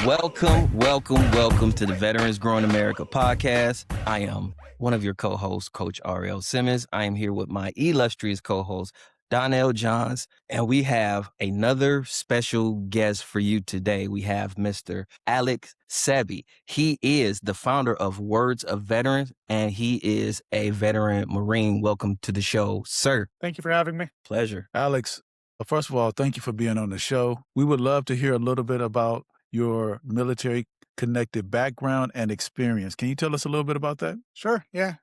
Welcome to the Veterans Growing America podcast. I am one of your co-hosts, Coach R.L. Simmons. I am here with my illustrious co-host, Donnell Johns, and we have another special guest for you today. We have Mr. Alex Sebby. He is the founder of Words of Veterans, and he is a veteran Marine. Welcome to the show, sir. Thank you for having me. Pleasure. Alex, first of all, thank you for being on the show. We would love to hear a little bit about your military-connected background and experience. Can you tell us a little bit about that? Sure, yeah.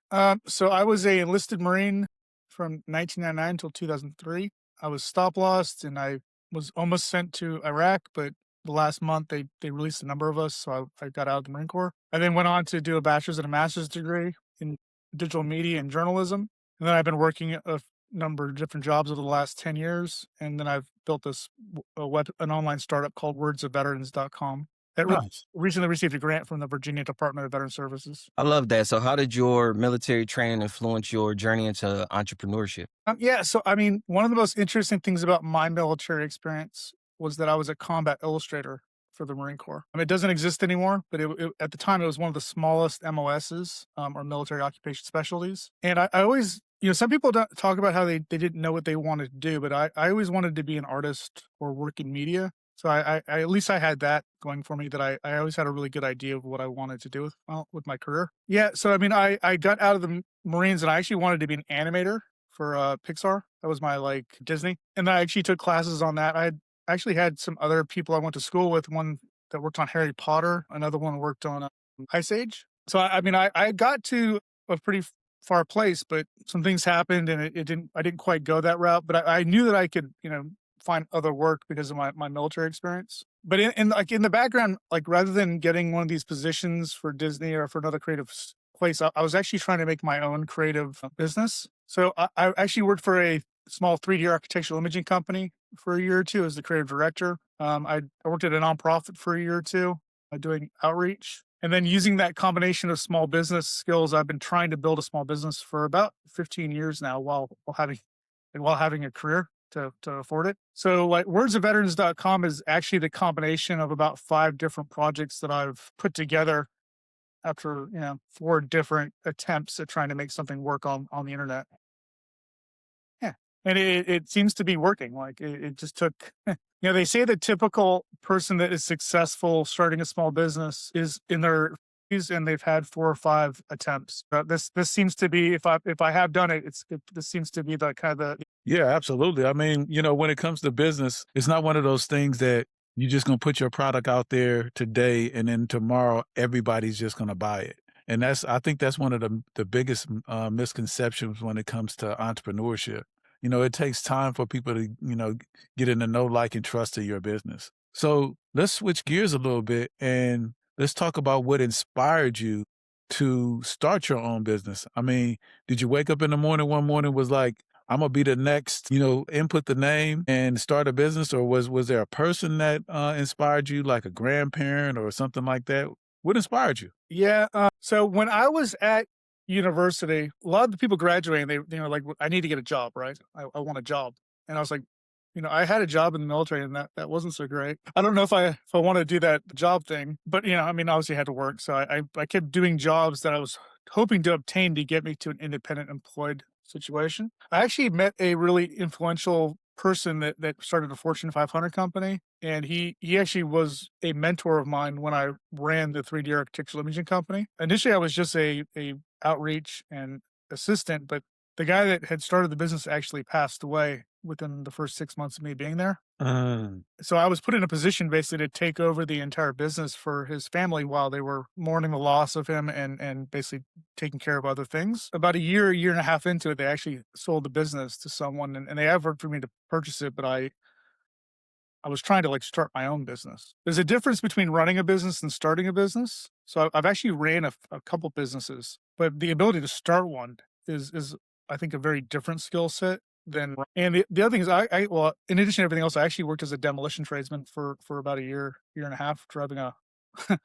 So I was a enlisted Marine from 1999 until 2003. I was stop-lossed, and I was almost sent to Iraq, but the last month they released a number of us, so I got out of the Marine Corps. I then went on to do a bachelor's and a master's degree in digital media and journalism, and then I've been working a number of different jobs over the last 10 years, and then I've built an online startup called wordsofveterans.com that recently received a grant from the Virginia Department of Veteran Services. I love that. So how did your military training influence your journey into entrepreneurship? So I mean, one of the most interesting things about my military experience was that I was a combat illustrator for the Marine Corps. It doesn't exist anymore, but at the time it was one of the smallest MOSs, or military occupation specialties. And I always, some people don't talk about how they didn't know what they wanted to do, but I always wanted to be an artist or work in media. So I at least I had that going for me, that I always had a really good idea of what I wanted to do with my career. Yeah, so I mean, I got out of the Marines and I actually wanted to be an animator for Pixar. That was my Disney. And I actually took classes on that. I actually had some other people I went to school with, one that worked on Harry Potter, another one worked on Ice Age. So I mean, I got to a pretty far place, but some things happened and I didn't quite go that route, but I knew that I could, find other work because of my military experience. But in the background, rather than getting one of these positions for Disney or for another creative place, I was actually trying to make my own creative business. So I actually worked for a small 3D architectural imaging company for a year or two as the creative director. I worked at a nonprofit for a year or two doing outreach. And then using that combination of small business skills, I've been trying to build a small business for about 15 years now while having a career to afford it. So wordsofveterans.com is actually the combination of about 5 different projects that I've put together after 4 different attempts at trying to make something work on the internet. Yeah. And it seems to be working. It just took, they say the typical person that is successful starting a small business is in their, and they've had 4 or 5 attempts. This seems to be, if I have done it, this seems to be the kind of Yeah, absolutely. I mean, when it comes to business, it's not one of those things that you're just going to put your product out there today and then tomorrow everybody's just going to buy it. And I think that's one of the biggest misconceptions when it comes to entrepreneurship. It takes time for people to, get in the know, like, and trust of your business. So let's switch gears a little bit and let's talk about what inspired you to start your own business. I mean, did you wake up in the morning one morning was like, I'm going to be the next, input the name and start a business? Or was there a person that inspired you, like a grandparent or something like that? What inspired you? Yeah. So when I was at university, a lot of the people graduating, they were like, I need to get a job, right? I want a job. And I was like, I had a job in the military and that wasn't so great. I don't know if I want to do that job thing, but obviously I had to work. So I kept doing jobs that I was hoping to obtain to get me to an independent employed situation. I actually met a really influential person that started a Fortune 500 company. And he actually was a mentor of mine when I ran the 3D architectural imaging company. Initially, I was just a outreach and assistant, but the guy that had started the business actually passed away within the first 6 months of me being there. So I was put in a position basically to take over the entire business for his family while they were mourning the loss of him and basically taking care of other things. About a year and a half into it, they actually sold the business to someone and they offered for me to purchase it, but I was trying to start my own business. There's a difference between running a business and starting a business. So I've actually ran a couple businesses, but the ability to start one is I think a very different skill set. And the other thing is well, in addition to everything else, I actually worked as a demolition tradesman for about a year and a half, driving a a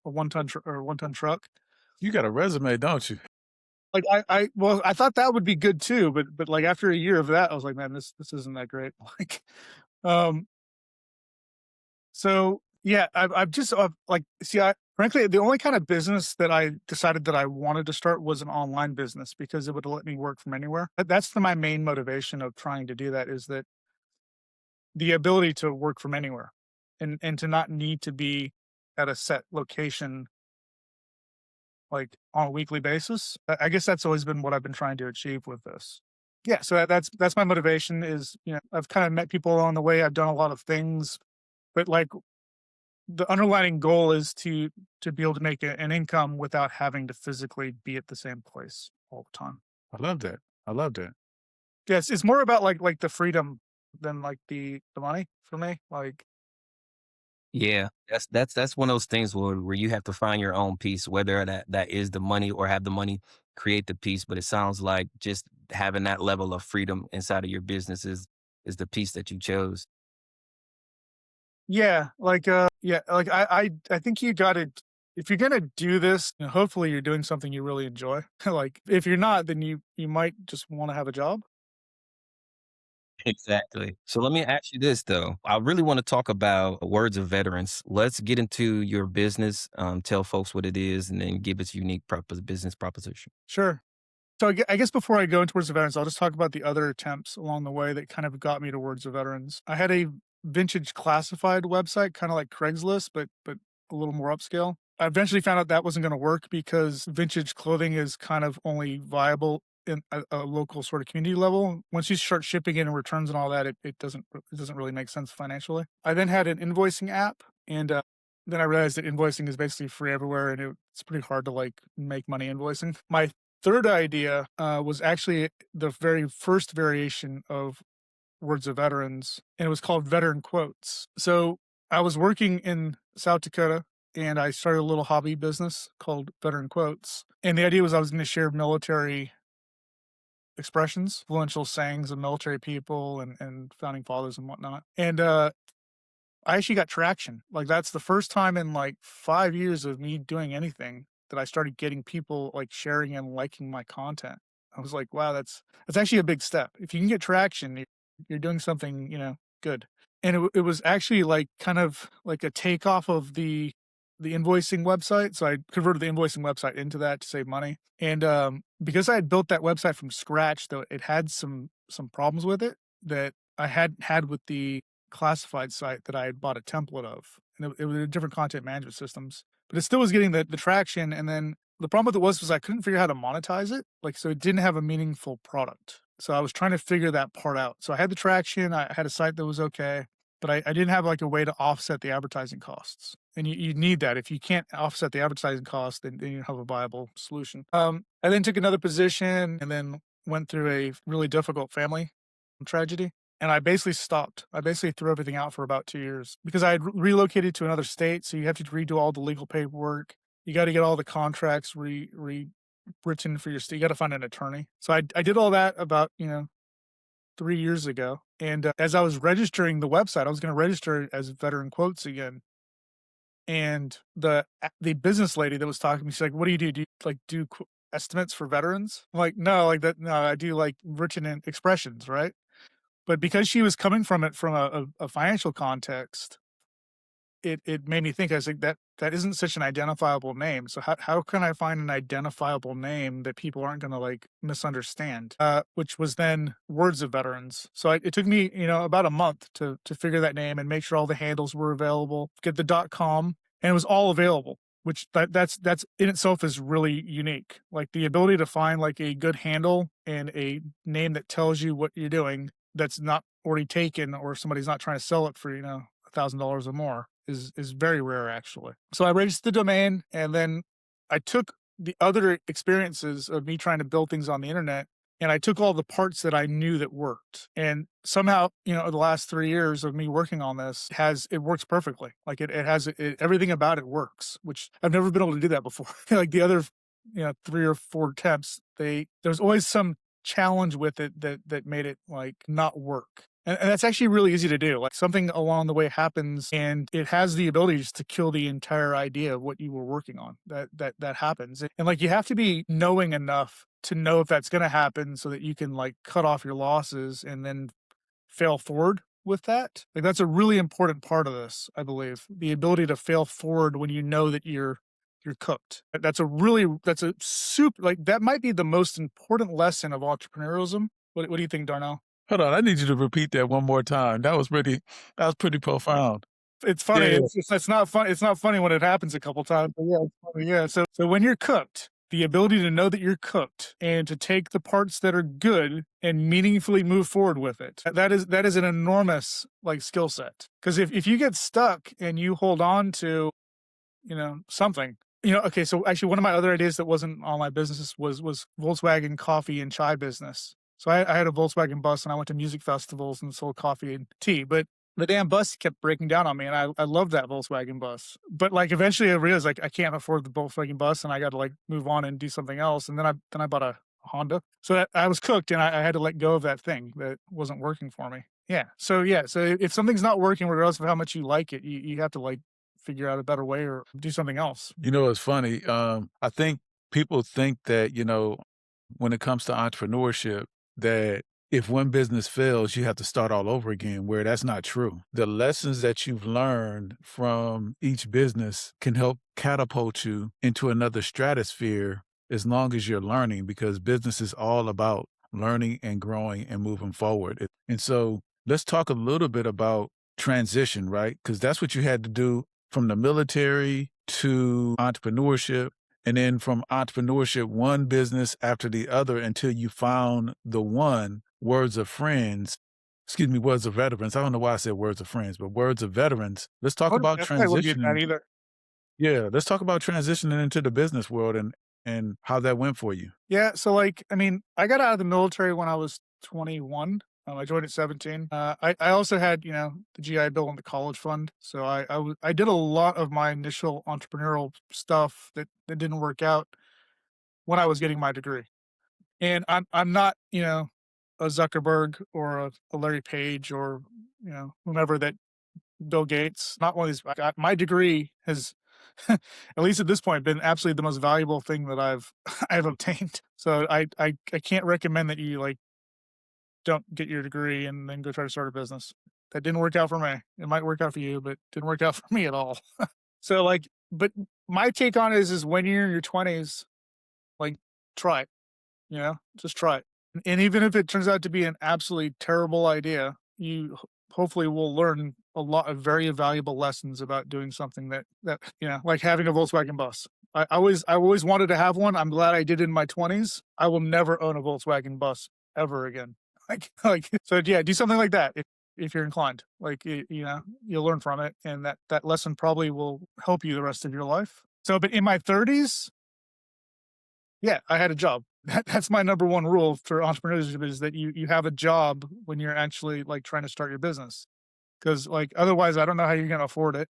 1-ton truck. You got a resume, don't you? I thought that would be good too, but after a year of that, I was like, man, this isn't that great. So Yeah, I've just like see, I frankly the only kind of business that I decided that I wanted to start was an online business because it would let me work from anywhere. That's my main motivation of trying to do that is that the ability to work from anywhere and to not need to be at a set location like on a weekly basis. I guess that's always been what I've been trying to achieve with this. Yeah, so that's my motivation is, I've kind of met people along the way. I've done a lot of things, but like the underlying goal is to be able to make an income without having to physically be at the same place all the time. I love that. I love that. Yes, it's more about like the freedom than like the money for me. Like Yeah, that's one of those things where you have to find your own peace, whether that is the money or have the money create the peace. But it sounds like just having that level of freedom inside of your business is the piece that you chose. yeah, like I think you got to if you're gonna do this, hopefully you're doing something you really enjoy. Like if you're not, then you might just want to have a job. Exactly. So let me ask you this though. I really want to talk about words of veterans. Let's get into your business. Tell folks what it is, and then give its unique business proposition. Sure. So I guess before I go into Words of Veterans, I'll just talk about the other attempts along the way that kind of got me to Words of Veterans. I had a vintage classified website, kind of like Craigslist, but a little more upscale. I eventually found out that wasn't going to work because vintage clothing is kind of only viable in a local sort of community level. Once you start shipping it and returns and all that, it doesn't really make sense financially. I then had an invoicing app, and then I realized that invoicing is basically free everywhere, and it's pretty hard to like make money invoicing. My third idea was actually the very first variation of Words of Veterans, and it was called Veteran Quotes. So I was working in South Dakota and I started a little hobby business called Veteran Quotes. And the idea was I was going to share military expressions, influential sayings of military people and founding fathers and whatnot. And I actually got traction. Like that's the first time in like 5 years of me doing anything that I started getting people like sharing and liking my content. I was like, wow, that's actually a big step. If you can get traction, you're doing something, good. And it was actually like kind of like a takeoff of the invoicing website. So I converted the invoicing website into that to save money. And because I had built that website from scratch, though it had some problems with it that I hadn't had with the classified site that I had bought a template of. And it was a different content management systems, but it still was getting the traction. And then the problem with it was I couldn't figure out how to monetize it. Like, so it didn't have a meaningful product. So I was trying to figure that part out. So I had the traction, I had a site that was okay, but I didn't have like a way to offset the advertising costs. And you need that. If you can't offset the advertising cost, then you don't have a viable solution. I then took another position and then went through a really difficult family tragedy. And I basically stopped. I basically threw everything out for about 2 years because I had relocated to another state. So you have to redo all the legal paperwork. You got to get all the contracts written for your state. You got to find an attorney. So I did all that about, 3 years ago. And as I was registering the website, I was going to register it as Veteran Quotes again. And the business lady that was talking to me, she's like, "What do you do? Do you like do estimates for veterans?" I'm like, "No, like that. No, I do like written in expressions, right?" But because she was coming from it from a financial context, it made me think. I was like, that isn't such an identifiable name. So how can I find an identifiable name that people aren't going to like misunderstand? Which was then Words of Veterans. So it took me about a month to figure that name and make sure all the handles were available, get the .com, and it was all available. Which that's in itself is really unique. Like the ability to find like a good handle and a name that tells you what you're doing that's not already taken or somebody's not trying to sell it for $1,000 or more is very rare actually. So I registered the domain and then I took the other experiences of me trying to build things on the internet and I took all the parts that I knew that worked. And somehow, the last 3 years of me working on this it works perfectly. Like it has everything about it works, which I've never been able to do that before. Like the other, 3 or 4 attempts, there's always some challenge with it that made it like not work. And that's actually really easy to do. Like something along the way happens and it has the ability just to kill the entire idea of what you were working on. That happens. And like you have to be knowing enough to know if that's going to happen so that you can like cut off your losses and then fail forward. with that. Like that's a really important part of this, I believe. The ability to fail forward when you know that you're cooked. That's a super like that might be the most important lesson of entrepreneurialism. What do you think, Darnell? Hold on, I need you to repeat that one more time. That was pretty profound. It's funny. Yeah. It's not fun. It's not funny when it happens a couple times. But yeah, it's funny. Yeah. So when you're cooked, the ability to know that you're cooked and to take the parts that are good and meaningfully move forward with it. That is an enormous like skill set. Because if you get stuck and you hold on to, something. Okay, so actually one of my other ideas that wasn't on my business was Volkswagen coffee and chai business. So I had a Volkswagen bus and I went to music festivals and sold coffee and tea, but the damn bus kept breaking down on me and I loved that Volkswagen bus. But like eventually I realized like I can't afford the Volkswagen bus and I got to like move on and do something else. And then I bought a Honda. So I was cooked and I had to let go of that thing that wasn't working for me. Yeah. So if something's not working, regardless of how much you like it, you have to like figure out a better way or do something else. You know, it's funny. I think people think that, when it comes to entrepreneurship, that if one business fails, you have to start all over again, where that's not true. The lessons that you've learned from each business can help catapult you into another stratosphere as long as you're learning, because business is all about learning and growing and moving forward. And so let's talk a little bit about transition, right? Because that's what you had to do from the military to entrepreneurship. And then from entrepreneurship, one business after the other until you found the one, words of veterans. I don't know why I said words of friends, but words of veterans. Let's talk about That's probably wouldn't get that transitioning. either. Yeah, let's talk about transitioning into the business world and how that went for you. Yeah. So like, I mean, I got out of the military when I was 21. I joined at 17. I also had, the GI Bill and the college fund. So I did a lot of my initial entrepreneurial stuff that didn't work out when I was getting my degree. And I'm not, a Zuckerberg or a Larry Page or, whomever that Bill Gates, not one of these. My degree has, at least at this point, been absolutely the most valuable thing that I've obtained. So I can't recommend that you like don't get your degree and then go try to start a business. That didn't work out for me. It might work out for you, but didn't work out for me at all. So like, but my take on it is when you're in your 20s, like try it, just try it. And even if it turns out to be an absolutely terrible idea, you hopefully will learn a lot of very valuable lessons about doing something that like having a Volkswagen bus. I always wanted to have one. I'm glad I did in my 20s. I will never own a Volkswagen bus ever again. Like so yeah, do something like that if you're inclined. Like you'll learn from it, and that lesson probably will help you the rest of your life. So, but in my 30s, yeah, I had a job. That's my number one rule for entrepreneurship is that you have a job when you're actually like trying to start your business. Because like otherwise, I don't know how you're going to afford it.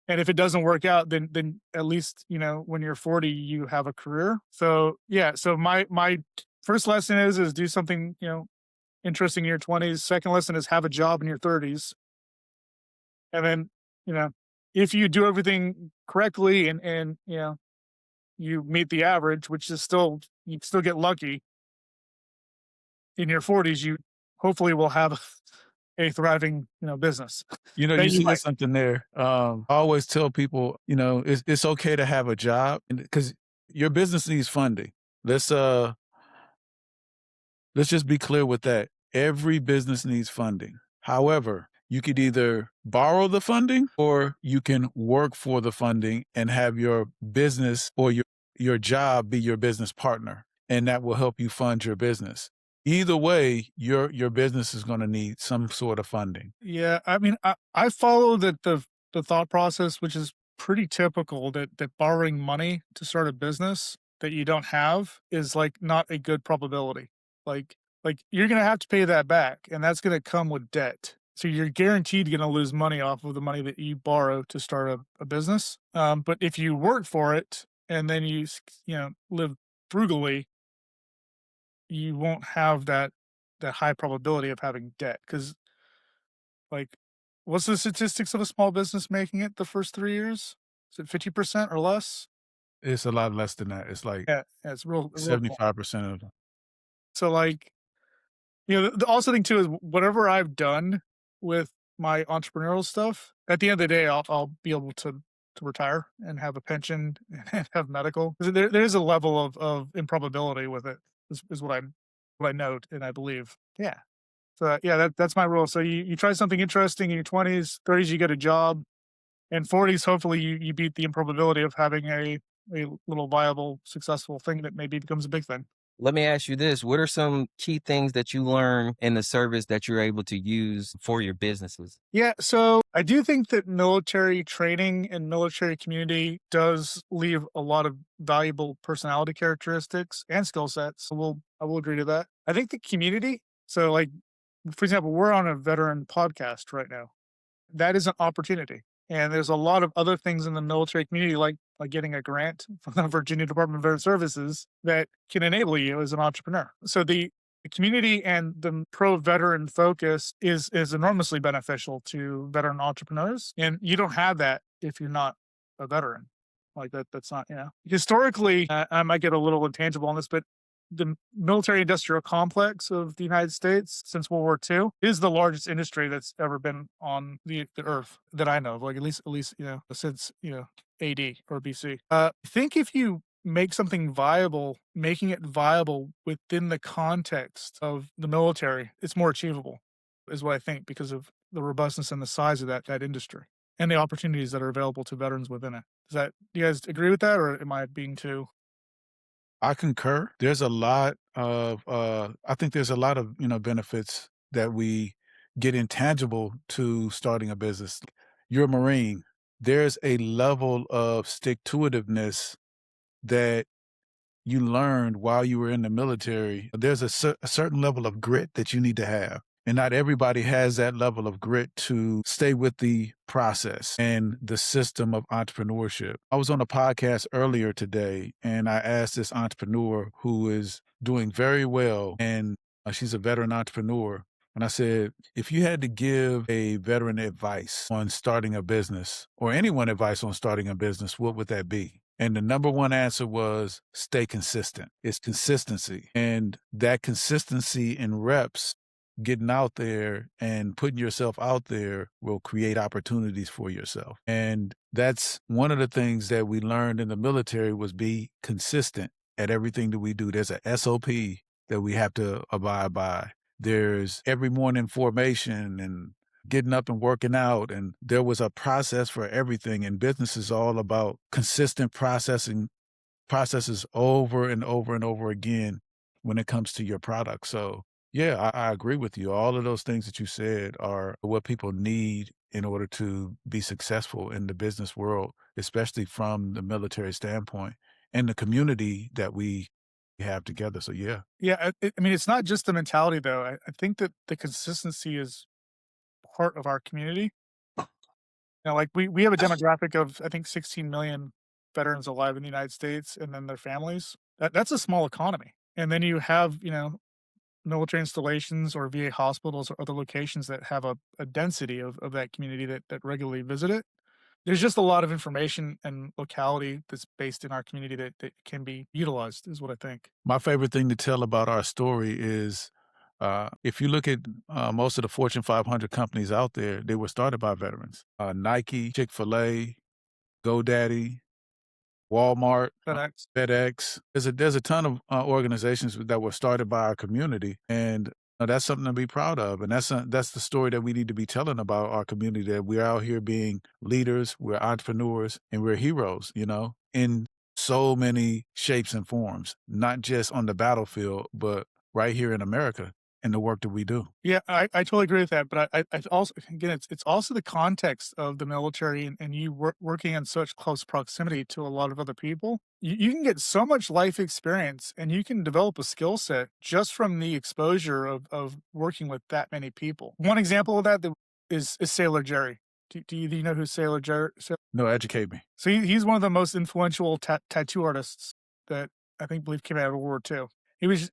And if it doesn't work out, then at least when you're 40, you have a career. So yeah, so my first lesson is do something interesting in your 20s. Second lesson is have a job in your 30s. And then, if you do everything correctly and you meet the average, which is you still get lucky in your 40s, you hopefully will have a thriving, business. You That you said like. something there. I always tell people, it's okay to have a job because your business needs funding. Let's just be clear with that. Every business needs funding. However, you could either borrow the funding or you can work for the funding and have your business or your job be your business partner, and that will help you fund your business. Either way, your business is going to need some sort of funding. Yeah, I mean, I follow the thought process, which is pretty typical that borrowing money to start a business that you don't have is like not a good probability. Like you're gonna have to pay that back, and that's gonna come with debt. So you're guaranteed gonna lose money off of the money that you borrow to start a business. But if you work for it and then you live frugally, you won't have that high probability of having debt because like, what's the statistics of a small business making it the first 3 years? Is it 50% or less? It's a lot less than that. It's like Yeah, it's real small. 75% of them. So, like, the also thing too is whatever I've done with my entrepreneurial stuff. At the end of the day, I'll be able to retire and have a pension and have medical. There is a level of improbability with it, is what I note and I believe. Yeah. So yeah, that's my rule. So you try something interesting in your 20s, 30s, you get a job, and 40s, hopefully you beat the improbability of having a little viable, successful thing that maybe becomes a big thing. Let me ask you this. What are some key things that you learn in the service that you're able to use for your businesses? Yeah, so I do think that military training and military community does leave a lot of valuable personality characteristics and skill sets. So I will agree to that. I think the community, so like for example, we're on a veteran podcast right now. That is an opportunity. And there's a lot of other things in the military community, like getting a grant from the Virginia Department of Veteran Services that can enable you as an entrepreneur. So the community and the pro-veteran focus is enormously beneficial to veteran entrepreneurs. And you don't have that if you're not a veteran. Like that's not, historically, I might get a little intangible on this, but the military industrial complex of the United States since World War II is the largest industry that's ever been on the earth that I know of, like at least, since, AD or BC. I think if you make something viable, making it viable within the context of the military, it's more achievable, is what I think, because of the robustness and the size of that industry and the opportunities that are available to veterans within it. Do you guys agree with that, or am I being too? I concur. There's a lot of, I think there's a lot of, benefits that we get intangible to starting a business. You're a Marine. There's a level of stick-to-itiveness that you learned while you were in the military. There's a certain level of grit that you need to have. And not everybody has that level of grit to stay with the process and the system of entrepreneurship. I was on a podcast earlier today and I asked this entrepreneur who is doing very well, and she's a veteran entrepreneur. And I said, if you had to give a veteran advice on starting a business, or anyone advice on starting a business, what would that be? And the number one answer was stay consistent. It's consistency. And that consistency in reps, getting out there and putting yourself out there, will create opportunities for yourself. And that's one of the things that we learned in the military, was be consistent at everything that we do. There's a SOP that we have to abide by. There's every morning formation and getting up and working out. And there was a process for everything. And business is all about consistent processes over and over and over again when it comes to your product. So yeah, I agree with you. All of those things that you said are what people need in order to be successful in the business world, especially from the military standpoint and the community that we have together. So yeah. Yeah, I mean, it's not just the mentality though. I think that the consistency is part of our community. Like we have a demographic of I think 16 million veterans alive in the United States, and then their families. That's a small economy. And then you have military installations or VA hospitals or other locations that have a density of that community that regularly visit it. There's just a lot of information and locality that's based in our community that can be utilized, is what I think. My favorite thing to tell about our story is, if you look at most of the Fortune 500 companies out there, they were started by veterans. Nike, Chick-fil-A, GoDaddy, Walmart, FedEx. FedEx. There's a ton of organizations that were started by our community, and that's something to be proud of. And that's the story that we need to be telling about our community, that we're out here being leaders, we're entrepreneurs, and we're heroes, in so many shapes and forms, not just on the battlefield, but right here in America in the work that we do. Yeah, I totally agree with that. But I also, again, it's also the context of the military and you working in such close proximity to a lot of other people. You can get so much life experience and you can develop a skill set just from the exposure of working with that many people. One example of that is Sailor Jerry. Do you know who Sailor Jerry? No, educate me. So he's one of the most influential tattoo artists that I believe came out of World War II.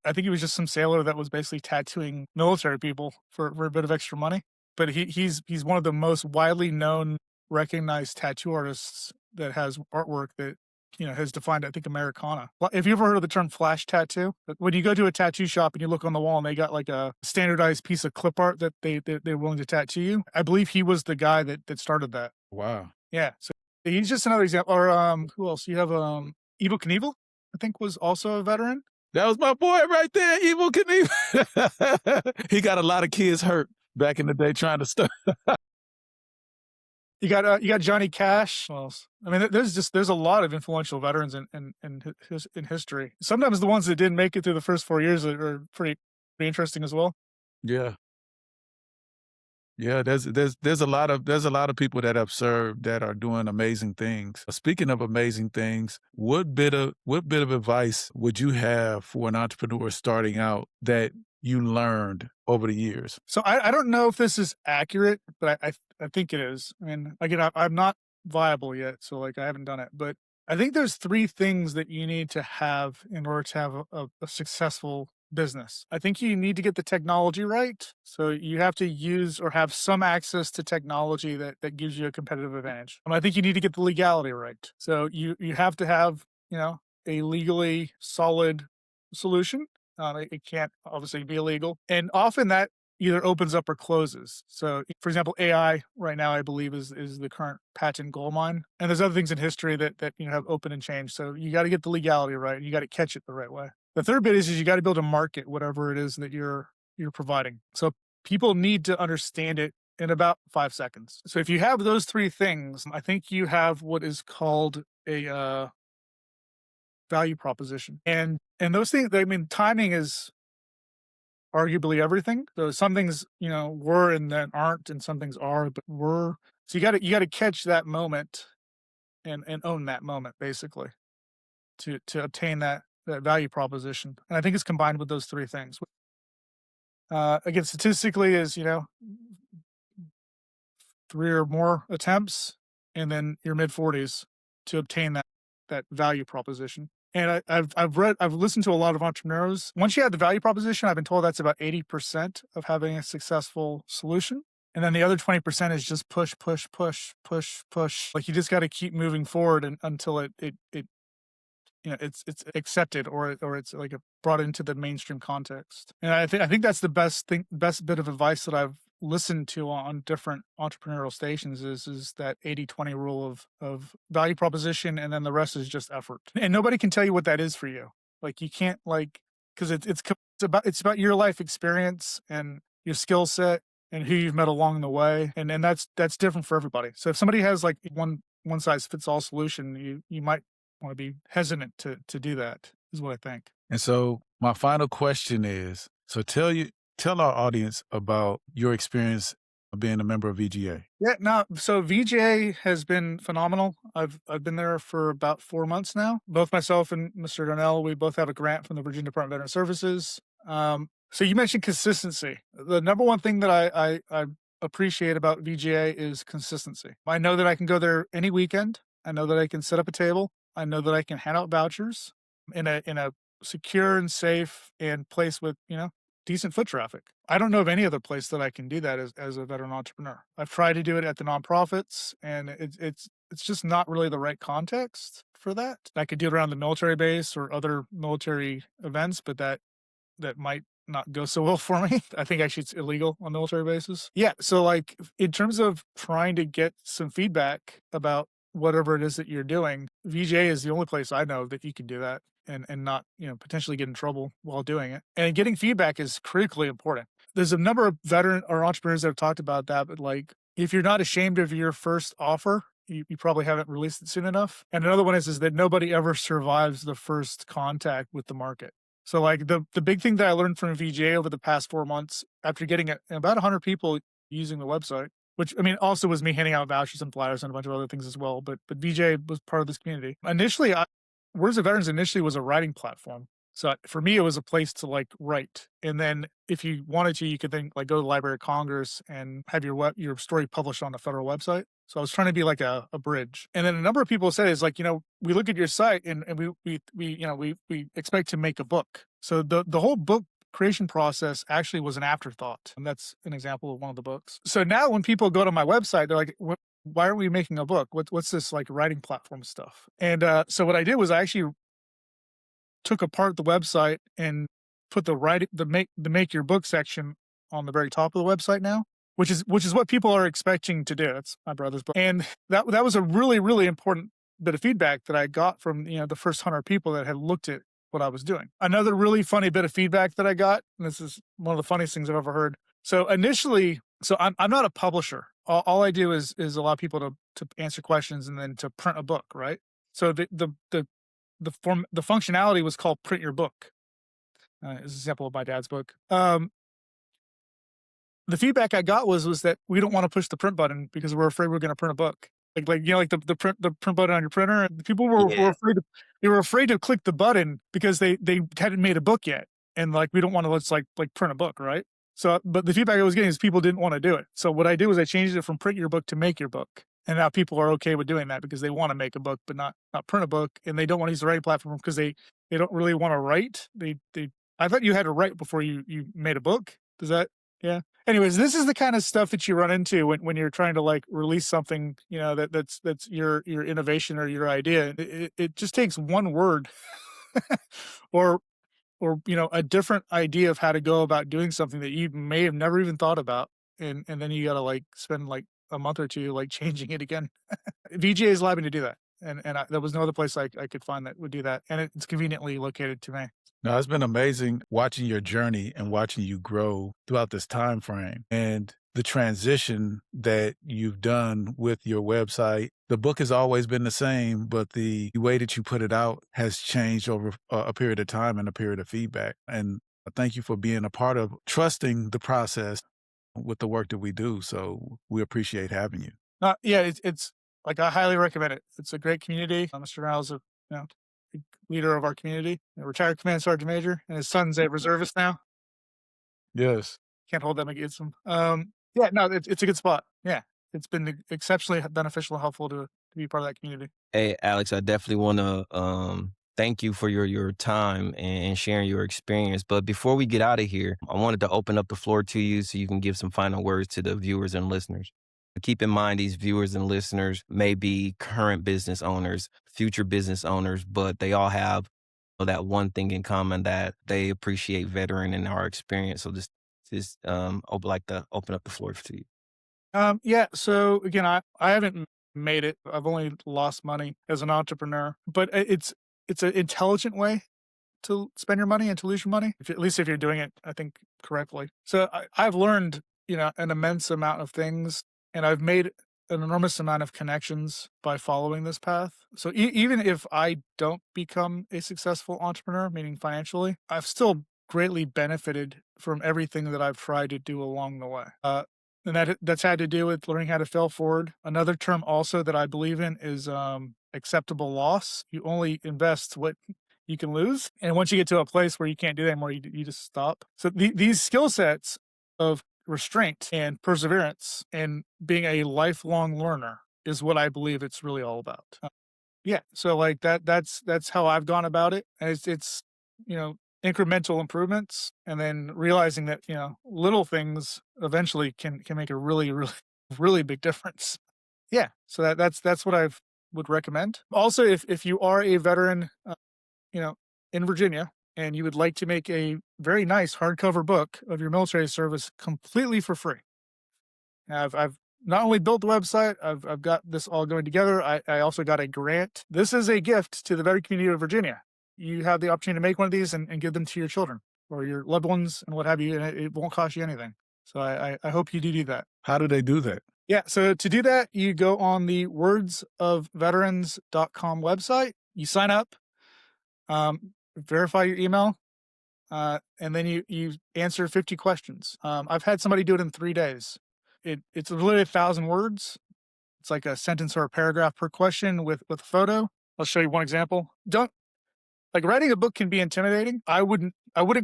I think he was just some sailor that was basically tattooing military people for a bit of extra money. But he's one of the most widely known, recognized tattoo artists that has artwork that has defined, I think, Americana. If you ever heard of the term flash tattoo, when you go to a tattoo shop and you look on the wall and they got like a standardized piece of clip art that they're willing to tattoo you, I believe he was the guy that started that. Wow. Yeah, so he's just another example. Or who else? You have Evel Knievel, I think, was also a veteran. That was my boy right there, Evel Knievel. He got a lot of kids hurt back in the day trying to start. You got Johnny Cash. What else? I mean, there's a lot of influential veterans in history. Sometimes the ones that didn't make it through the first 4 years are pretty interesting as well. Yeah. Yeah, there's a lot of people that I've served that are doing amazing things. Speaking of amazing things, what bit of advice would you have for an entrepreneur starting out that you learned over the years? So I don't know if this is accurate, but I think it is. I mean, again, I'm not viable yet, so like I haven't done it, but I think there's 3 things that you need to have in order to have a successful business. I think you need to get the technology right. So you have to use or have some access to technology that gives you a competitive advantage. I think you need to get the legality right. So you have to have, a legally solid solution. It can't obviously be illegal. And often that either opens up or closes. So, for example, AI right now, I believe, is the current patent goldmine. And there's other things in history that have open and changed. So you got to get the legality right. You got to catch it the right way. The third bit is you got to be able to market whatever it is that you're providing. So people need to understand it in about 5 seconds. So if you have those 3 things, I think you have what is called a value proposition. And those things, I mean, timing is arguably everything. So some things, were and then aren't, and some things are, but were. So you got to catch that moment and own that moment, basically, to obtain that value proposition. And I think it's combined with those 3 things. Again, statistically is, 3 or more attempts, and then your mid-40s to obtain that value proposition. And I've listened to a lot of entrepreneurs. Once you have the value proposition, I've been told that's about 80% of having a successful solution. And then the other 20% is just push. Like you just got to keep moving forward until it's accepted or it's like brought into the mainstream context. And I think that's the best bit of advice that I've listened to on different entrepreneurial stations is that 80-20 rule of value proposition, and then the rest is just effort. And nobody can tell you what that is for you. Like you can't because it's about your life experience and your skill set and who you've met along the way, and that's different for everybody. So if somebody has like one size fits all solution, you might want to be hesitant to do that, is what I think. And so my final question is, so tell our audience about your experience of being a member of VGA. Yeah, no, so VGA has been phenomenal. I've been there for about 4 months now. Both myself and Mr. Donnell, we both have a grant from the Virginia Department of Veteran Services. So you mentioned consistency. The number one thing that I appreciate about VGA is consistency. I know that I can go there any weekend. I know that I can set up a table. I know that I can hand out vouchers in a secure and safe and place with, decent foot traffic. I don't know of any other place that I can do that as a veteran entrepreneur. I've tried to do it at the nonprofits, and it's just not really the right context for that. I could do it around the military base or other military events, but that might not go so well for me. I think actually it's illegal on military bases. Yeah. So like in terms of trying to get some feedback about whatever it is that you're doing, VGA is the only place I know that you can do that and not, potentially get in trouble while doing it. And getting feedback is critically important. There's a number of veteran or entrepreneurs that have talked about that, but like if you're not ashamed of your first offer, you probably haven't released it soon enough. And another one is that nobody ever survives the first contact with the market. So like the big thing that I learned from VGA over the past 4 months, after getting about 100 people using the website, which also was me handing out vouchers and flyers and a bunch of other things as well. But VGA was part of this community. Initially, Words of Veterans initially was a writing platform. So for me, it was a place to write. And then if you wanted to, you could then go to the Library of Congress and have your story published on the federal website. So I was trying to be like a bridge. And then a number of people said is we look at your site and we expect to make a book. So the whole book creation process actually was an afterthought. And that's an example of one of the books. So now when people go to my website, they're like, why aren't we making a book? What's this like writing platform stuff? And so what I did was I actually took apart the website and put the make your book section on the very top of the website now, which is what people are expecting to do. It's my brother's book, and that was a really important bit of feedback that I got from the first 100 people that had looked at what I was doing. Another really funny bit of feedback that I got, and this is one of the funniest things I've ever heard. So initially, I'm not a publisher. All I do is allow people to answer questions and then to print a book, right? So the functionality was called print your book. It's an example of my dad's book. The feedback I got was that we don't want to push the print button because we're afraid we're going to print a book. Like the print button on your printer. And people were afraid to click the button because they hadn't made a book yet, and like we don't want to let's like print a book, right? So, but the feedback I was getting is people didn't want to do it. So what I did was I changed it from print your book to make your book. And now people are okay with doing that because they want to make a book, but not print a book, and they don't want to use the writing platform because they don't really want to write. I thought you had to write before you made a book. Does that? Yeah. Anyways, this is the kind of stuff that you run into when you're trying to like release something, that's your innovation or your idea. It just takes one word, or a different idea of how to go about doing something that you may have never even thought about, and then you got to like spend like a month or two like changing it again. VGA is allowed me to do that, and there was no other place I could find that would do that, and it's conveniently located to me. No, it's been amazing watching your journey and watching you grow throughout this time frame and the transition that you've done with your website. The book has always been the same, but the way that you put it out has changed over a period of time and a period of feedback. And thank you for being a part of trusting the process with the work that we do. So we appreciate having you. Yeah, it's like I highly recommend it. It's a great community. Mr. Rowell's a big leader of our community, a retired command sergeant major, and his son's a reservist now. Yes. Can't hold them against him. Yeah, no, it's a good spot. Yeah, it's been exceptionally beneficial and helpful to be part of that community. Hey, Alex, I definitely want to thank you for your time and sharing your experience. But before we get out of here, I wanted to open up the floor to you so you can give some final words to the viewers and listeners. Keep in mind, these viewers and listeners may be current business owners, future business owners, but they all have that one thing in common, that they appreciate veteran and our experience. So I'd like to open up the floor to you. Yeah. So again, I haven't made it. I've only lost money as an entrepreneur, but it's an intelligent way to spend your money and to lose your money, at least if you're doing it, I think, correctly. So I've learned, an immense amount of things, and I've made an enormous amount of connections by following this path. So even if I don't become a successful entrepreneur, meaning financially, I've still greatly benefited from everything that I've tried to do along the way. And that's had to do with learning how to fail forward. Another term also that I believe in is acceptable loss. You only invest what you can lose. And once you get to a place where you can't do that anymore, you just stop. So these skill sets of restraint and perseverance and being a lifelong learner is what I believe it's really all about. Yeah. So like that's how I've gone about it. And it's incremental improvements, and then realizing that, little things eventually can make a really, really, really big difference. Yeah. So that's what I would recommend. Also, if you are a veteran, in Virginia, and you would like to make a very nice hardcover book of your military service completely for free. I've not only built the website, I've got this all going together. I also got a grant. This is a gift to the veteran community of Virginia. You have the opportunity to make one of these and give them to your children or your loved ones and what have you, and it won't cost you anything. So I hope you do that. How do they do that? Yeah, so to do that, you go on the wordsofveterans.com website, you sign up, verify your email, and then you answer 50 questions. I've had somebody do it in 3 days. It's literally 1,000 words. It's like a sentence or a paragraph per question with a photo. I'll show you one example. Writing a book can be intimidating. I wouldn't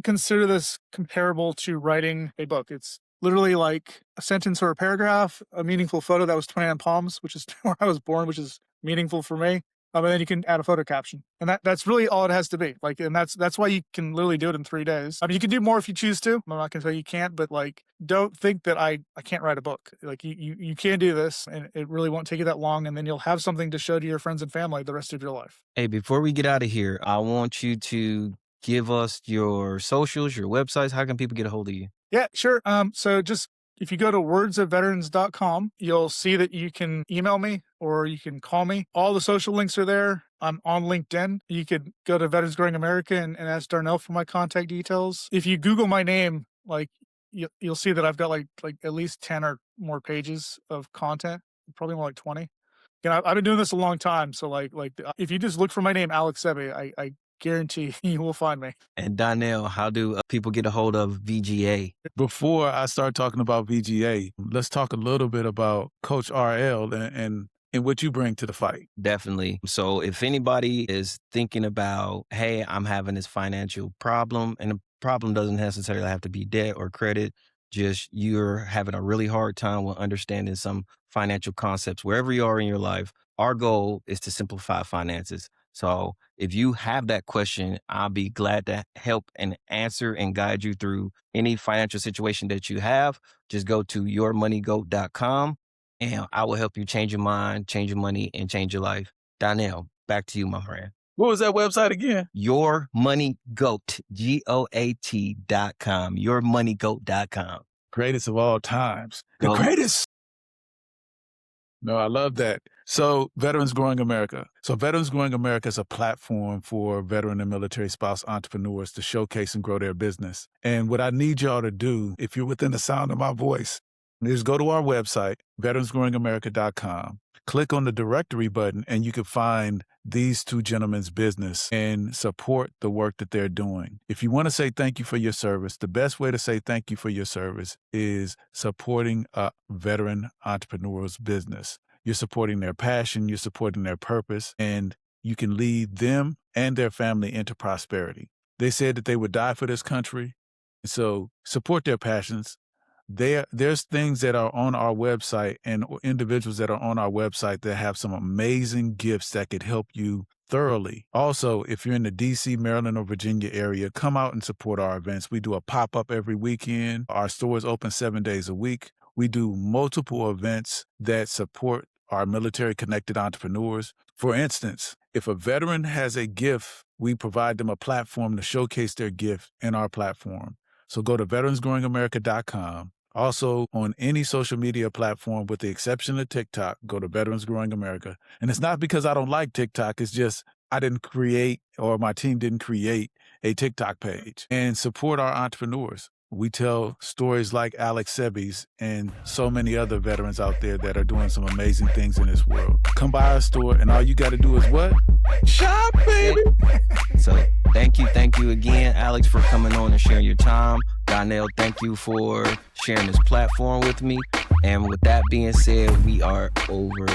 consider this comparable to writing a book. It's literally like a sentence or a paragraph, a meaningful photo. That was 29 Palms, which is where I was born, which is meaningful for me. And then you can add a photo caption. And that's really all it has to be. Like, and that's why you can literally do it in 3 days. I mean, you can do more if you choose to. I'm not going to say you can't, but like, don't think that I can't write a book. Like you can do this, and it really won't take you that long. And then you'll have something to show to your friends and family the rest of your life. Hey, before we get out of here, I want you to give us your socials, your websites. How can people get a hold of you? Yeah, sure. So just if you go to wordsofveterans.com, you'll see that you can email me or you can call me. All the social links are there. I'm on LinkedIn. You could go to Veterans Growing America and ask Darnell for my contact details. If you Google my name, like you'll see that I've got like at least 10 or more pages of content, probably more like 20. You know, I've been doing this a long time. So like if you just look for my name, Alex Sebby, I guarantee you will find me. And Donnell, how do people get a hold of VGA? Before I start talking about VGA, let's talk a little bit about Coach RL and what you bring to the fight. Definitely. So if anybody is thinking about, hey, I'm having this financial problem, and the problem doesn't necessarily have to be debt or credit, just you're having a really hard time with understanding some financial concepts wherever you are in your life, our goal is to simplify finances. So if you have that question, I'll be glad to help and answer and guide you through any financial situation that you have. Just go to yourmoneygoat.com and I will help you change your mind, change your money, and change your life. Donnell, back to you, my friend. What was that website again? Yourmoneygoat, GOAT.com, yourmoneygoat.com. Greatest of all times. The Goat. greatest. No, I love that. So Veterans Growing America. So Veterans Growing America is a platform for veteran and military spouse entrepreneurs to showcase and grow their business. And what I need y'all to do, if you're within the sound of my voice, is go to our website, veteransgrowingamerica.com. Click on the directory button and you can find these two gentlemen's business and support the work that they're doing. If you want to say thank you for your service, the best way to say thank you for your service is supporting a veteran entrepreneur's business. You're supporting their passion, you're supporting their purpose, and you can lead them and their family into prosperity. They said that they would die for this country, so support their passions. There's things that are on our website and individuals that are on our website that have some amazing gifts that could help you thoroughly. Also, if you're in the DC, Maryland, or Virginia area, come out and support our events. We do a pop-up every weekend. Our store is open 7 days a week. We do multiple events that support our military-connected entrepreneurs. For instance, if a veteran has a gift, we provide them a platform to showcase their gift in our platform. So go to veteransgrowingamerica.com. Also, on any social media platform, with the exception of TikTok, go to Veterans Growing America. And it's not because I don't like TikTok. It's just I didn't create, or my team didn't create, a TikTok page. And support our entrepreneurs. We tell stories like Alex Sebby's and so many other veterans out there that are doing some amazing things in this world. Come by our store, and all you got to do is what? Shop, baby! So thank you again, Alex, for coming on and sharing your time. Donnell, thank you for sharing this platform with me. And with that being said, we are over